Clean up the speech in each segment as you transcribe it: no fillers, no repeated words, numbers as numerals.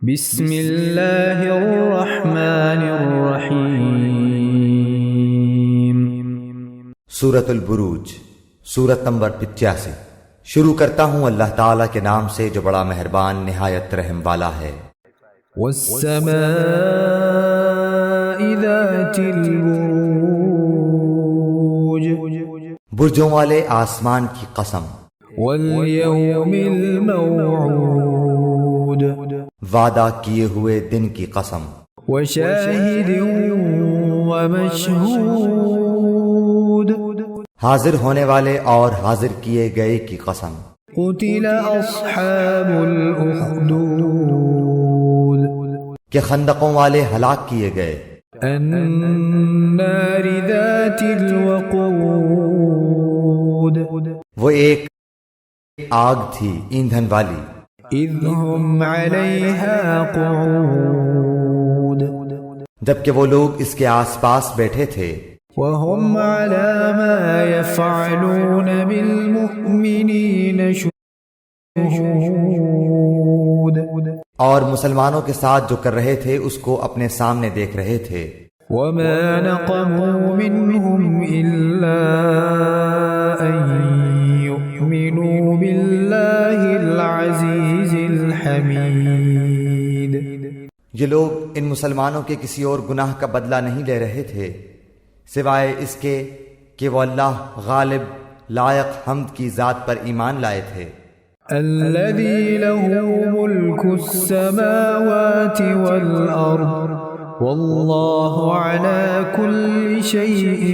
بسم اللہ الرحمن الرحیم۔ سورۃ البروج، سورت نمبر 85۔ شروع کرتا ہوں اللہ تعالیٰ کے نام سے جو بڑا مہربان نہایت رحم والا ہے۔ والسماء ذات البروج، برجوں والے آسمان کی قسم۔ والیوم الموعود، وعدہ کیے ہوئے دن کی قسم۔ وشاہد ومشہود، حاضر ہونے والے اور حاضر کیے گئے کی قسم۔ قتل اصحاب الاخدود، کہ خندقوں والے ہلاک کیے گئے۔ النار ذات الوقود، وہ ایک آگ تھی ایندھن والی۔ اذ هم علیہا قعود، جبکہ وہ لوگ اس کے آس پاس بیٹھے تھے۔ وهم على ما يفعلون بالمؤمنین شہود، اور مسلمانوں کے ساتھ جو کر رہے تھے اس کو اپنے سامنے دیکھ رہے تھے۔ وما نقموا منهم إلا أن يؤمنوا بالله العزيز الحميد۔ یہ لوگ ان مسلمانوں کے کسی اور گناہ کا بدلہ نہیں لے رہے تھے سوائے اس کے کہ وہ اللہ غالب لائق حمد کی ذات پر ایمان لائے تھے۔ الذي له ملك السماوات والأرض والله على كل شيء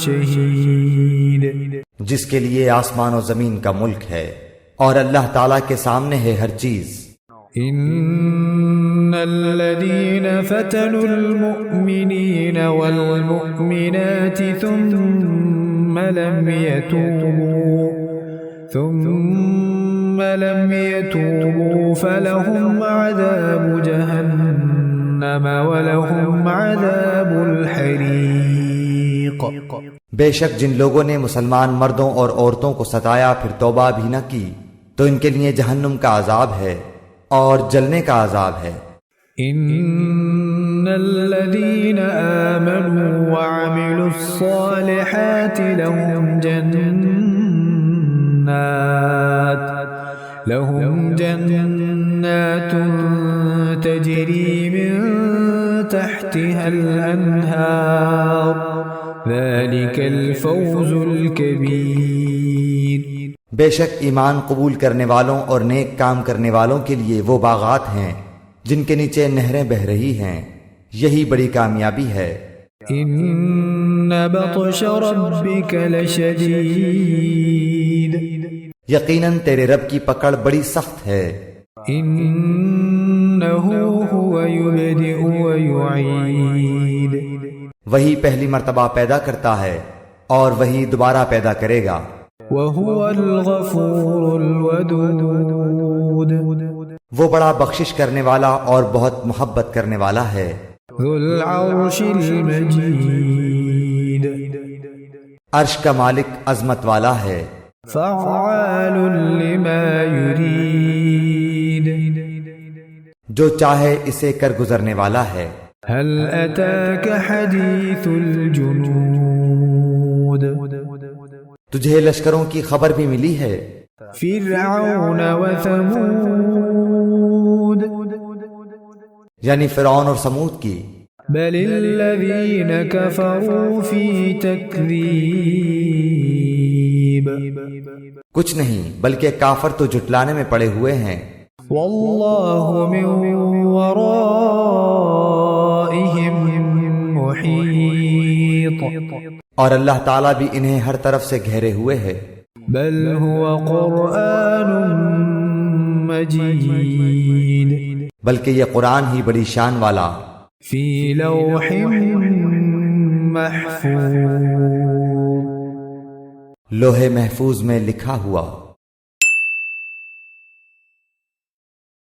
شهيد، جس کے لیے آسمان و زمین کا ملک ہے اور اللہ تعالیٰ کے سامنے ہے ہر چیز۔ ان الذين فتنوا المؤمنين والمؤمنات ثم لم يتوبوا فلهم عذاب جہنم ولهم عذاب الحریق۔ بے شک جن لوگوں نے مسلمان مردوں اور عورتوں کو ستایا پھر توبہ بھی نہ کی تو ان کے لیے جہنم کا عذاب ہے اور جلنے کا عذاب ہے۔ ان الذين آمنوا وعملوا الصالحات لهم جنات تجري من تحتها الأنهار ذلك الفوز الكبير۔ بے شک ایمان قبول کرنے والوں اور نیک کام کرنے والوں کے لیے وہ باغات ہیں جن کے نیچے نہریں بہہ رہی ہیں، یہی بڑی کامیابی ہے۔ ان بطش ربك لشدید، یقیناً تیرے رب کی پکڑ بڑی سخت ہے۔ انه هو يبدئ ويعيد، وہی پہلی مرتبہ پیدا کرتا ہے اور وہی دوبارہ پیدا کرے گا۔ وهو الغفور الودود، وہ بڑا بخشش کرنے والا اور بہت محبت کرنے والا ہے۔ ذو العرش المجید، عرش کا مالک عظمت والا ہے۔ فعال لما يريد، جو چاہے اسے کر گزرنے والا ہے۔ هل اتاك حدیث الجنود، تجھے لشکروں کی خبر بھی ملی ہے۔ فرعون وثمود، یعنی فرعون اور سمود کی۔ بل الذین کفروا فی تکذیب، کچھ نہیں بلکہ کافر تو جھٹلانے میں پڑے ہوئے ہیں۔ واللہ من ورائہم محیط، اور اللہ تعالیٰ بھی انہیں ہر طرف سے گھیرے ہوئے ہے۔ بل هو قرآن مجید، بلکہ یہ قرآن ہی بڑی شان والا فی لوح محفوظ، لوح محفوظ میں لکھا ہوا۔